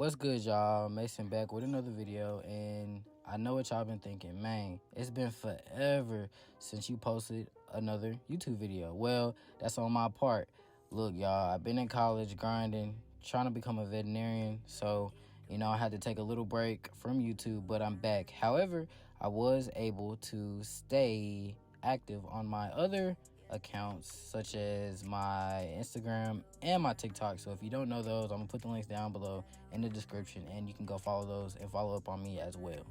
What's good, y'all? Mason back with another video, and I know what y'all been thinking. Man, it's been forever since you posted another YouTube video. Well, that's on my part. Look, y'all, I've been in college grinding, trying to become a veterinarian, so I had to take a little break from YouTube, but I'm back. However, I was able to stay active on my other accounts, such as my Instagram and my TikTok. So if you don't know those, I'm gonna put the links down below in the description, and you can go follow those and follow up on me as well.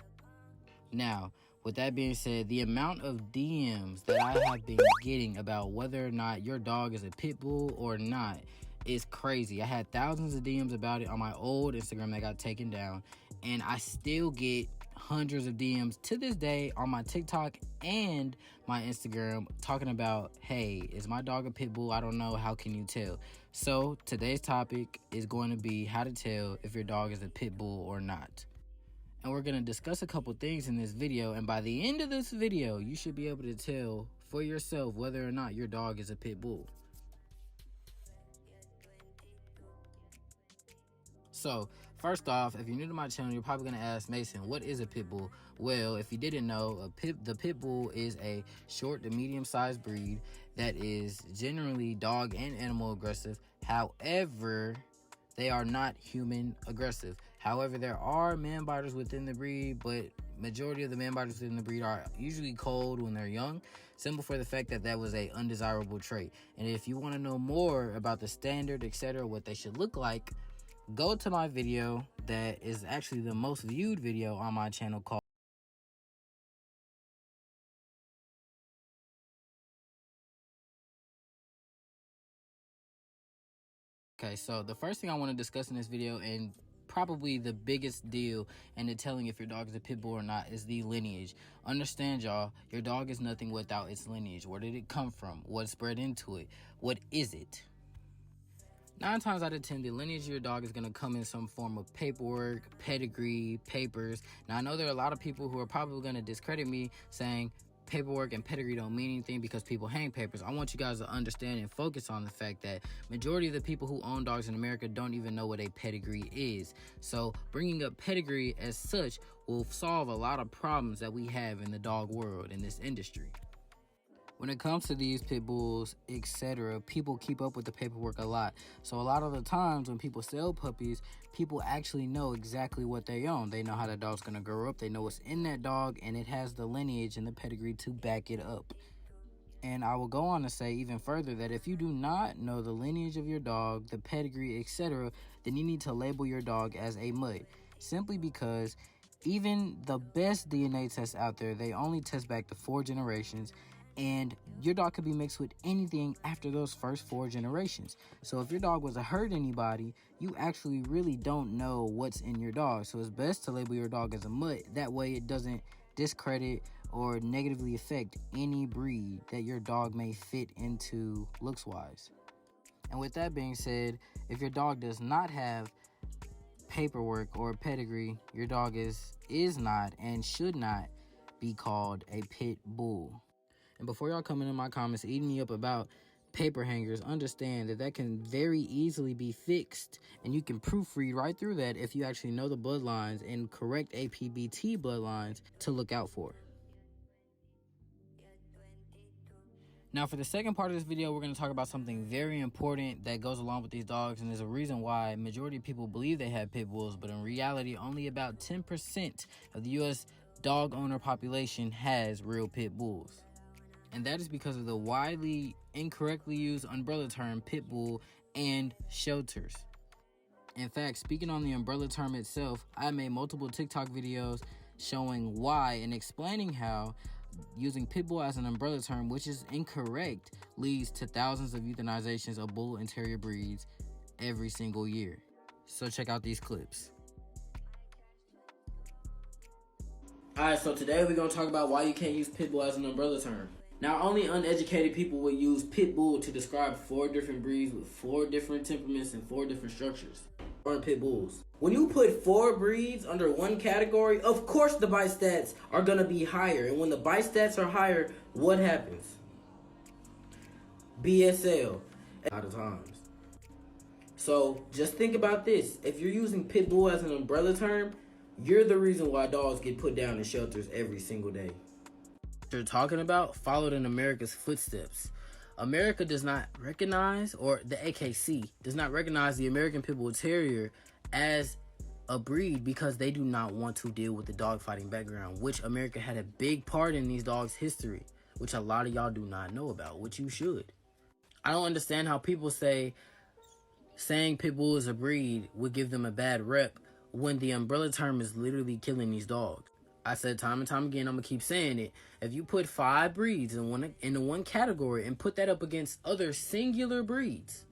Now, with that being said, the amount of DMs that I have been getting about whether or not your dog is a pit bull or not is crazy. I had thousands of DMs about it on my old Instagram that got taken down, and I still get hundreds of DMs to this day on my TikTok and my Instagram talking about, hey, is my dog a pit bull? I don't know. How can you tell? So today's topic is going to be how to tell if your dog is a pit bull or not. And we're going to discuss a couple things in this video, and by the end of this video, you should be able to tell for yourself whether or not your dog is a pit bull. So, first off, if you're new to my channel, you're probably going to ask, Mason, what is a pit bull? Well, if you didn't know, the pit bull is a short to medium-sized breed that is generally dog and animal aggressive. However, they are not human aggressive. However, there are man biters within the breed, but majority of the man biters within the breed are usually cold when they're young, simple for the fact that that was a undesirable trait. And if you want to know more about the standard, etc., what they should look like, go to my video that is actually the most viewed video on my channel called Okay, so the first thing I want to discuss in this video, and probably the biggest deal in the telling if your dog is a pit bull or not, is the lineage. Understand, y'all, your dog is nothing without its lineage. Where did it come from? What spread into it? What is it? 9 times out of 10, the lineage of your dog is going to come in some form of paperwork, pedigree, papers. Now, I know there are a lot of people who are probably going to discredit me saying paperwork and pedigree don't mean anything because people hang papers. I want you guys to understand and focus on the fact that majority of the people who own dogs in America don't even know what a pedigree is. So bringing up pedigree as such will solve a lot of problems that we have in the dog world, in this industry. When it comes to these pit bulls, etc., people keep up with the paperwork a lot. So a lot of the times when people sell puppies, people actually know exactly what they own. They know how that dog's going to grow up. They know what's in that dog, and it has the lineage and the pedigree to back it up. And I will go on to say even further that if you do not know the lineage of your dog, the pedigree, etc., then you need to label your dog as a mutt. Simply because even the best DNA tests out there, they only test back to 4 generations. And your dog could be mixed with anything after those first 4 generations. So if your dog was to hurt anybody, you actually really don't know what's in your dog. So it's best to label your dog as a mutt. That way it doesn't discredit or negatively affect any breed that your dog may fit into looks-wise. And with that being said, if your dog does not have paperwork or pedigree, your dog is not and should not be called a pit bull. And before y'all come into my comments eating me up about paper hangers, understand that that can very easily be fixed, and you can proofread right through that if you actually know the bloodlines and correct APBT bloodlines to look out for. Now, for the second part of this video, we're going to talk about something very important that goes along with these dogs, and there's a reason why majority of people believe they have pit bulls, but in reality, only about 10% of the U.S. dog owner population has real pit bulls. And that is because of the widely incorrectly used umbrella term pit bull and shelters. In fact, speaking on the umbrella term itself, I made multiple TikTok videos showing why and explaining how using pit bull as an umbrella term, which is incorrect, leads to thousands of euthanizations of bull and terrier breeds every single year. So check out these clips. Alright, so today we're going to talk about why you can't use pit bull as an umbrella term. Now, only uneducated people would use pit bull to describe 4 different breeds with 4 different temperaments and 4 different structures. Or pit bulls. When you put 4 breeds under one category, of course the bite stats are going to be higher. And when the bite stats are higher, what happens? BSL. A lot of times. So just think about this. If you're using Pitbull as an umbrella term, you're the reason why dogs get put down in shelters every single day. You're talking about followed in America's footsteps. America does not recognize, or the AKC does not recognize the American Pit Bull Terrier as a breed because they do not want to deal with the dogfighting background, which America had a big part in these dogs' history, which a lot of y'all do not know about, which you should. I don't understand how people saying Pit Bull is a breed would give them a bad rep when the umbrella term is literally killing these dogs. I said time and time again, I'm going to keep saying it. If you put 5 breeds into one category and put that up against other singular breeds,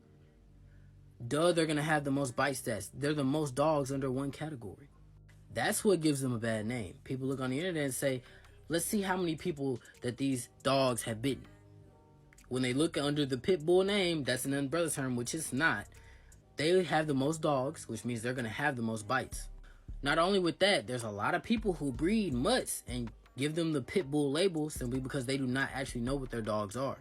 they're going to have the most bite stats. They're the most dogs under one category. That's what gives them a bad name. People look on the internet and say, let's see how many people that these dogs have bitten. When they look under the Pit Bull name, that's an umbrella term, which it's not. They have the most dogs, which means they're going to have the most bites. Not only with that, there's a lot of people who breed mutts and give them the Pit Bull label simply because they do not actually know what their dogs are.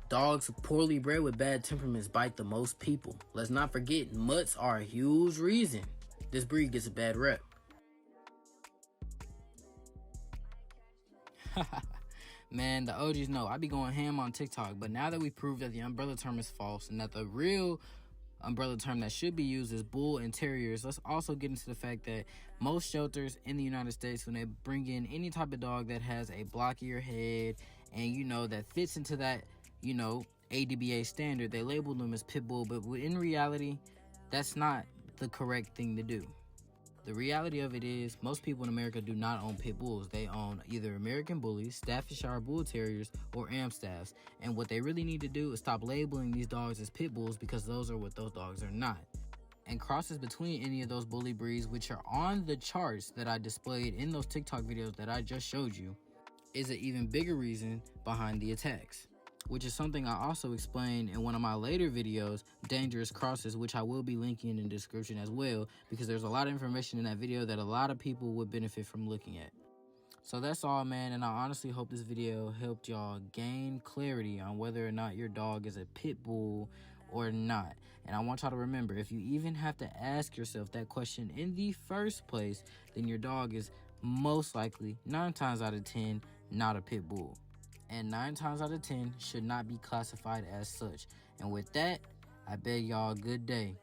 Dogs poorly bred with bad temperaments bite the most people. Let's not forget, mutts are a huge reason this breed gets a bad rep. Man, the OGs know I be going ham on TikTok, but now that we proved that the umbrella term is false and that the real umbrella term that should be used is bull and terriers, let's also get into the fact that most shelters in the United States, when they bring in any type of dog that has a blockier head and that fits into that ADBA standard, they label them as pit bull, but in reality that's not the correct thing to do. The reality of it is most people in America do not own pit bulls. They own either American Bullies, Staffordshire Bull Terriers, or Amstaffs. And what they really need to do is stop labeling these dogs as pit bulls, because those are what those dogs are not. And crosses between any of those bully breeds, which are on the charts that I displayed in those TikTok videos that I just showed you, is an even bigger reason behind the attacks, which is something I also explained in one of my later videos, Dangerous Crosses, which I will be linking in the description as well, because there's a lot of information in that video that a lot of people would benefit from looking at. So that's all, man, and I honestly hope this video helped y'all gain clarity on whether or not your dog is a pit bull or not. And I want y'all to remember, if you even have to ask yourself that question in the first place, then your dog is most likely, 9 times out of 10, not a pit bull. And 9 times out of 10 should not be classified as such. And with that, I bid y'all a good day.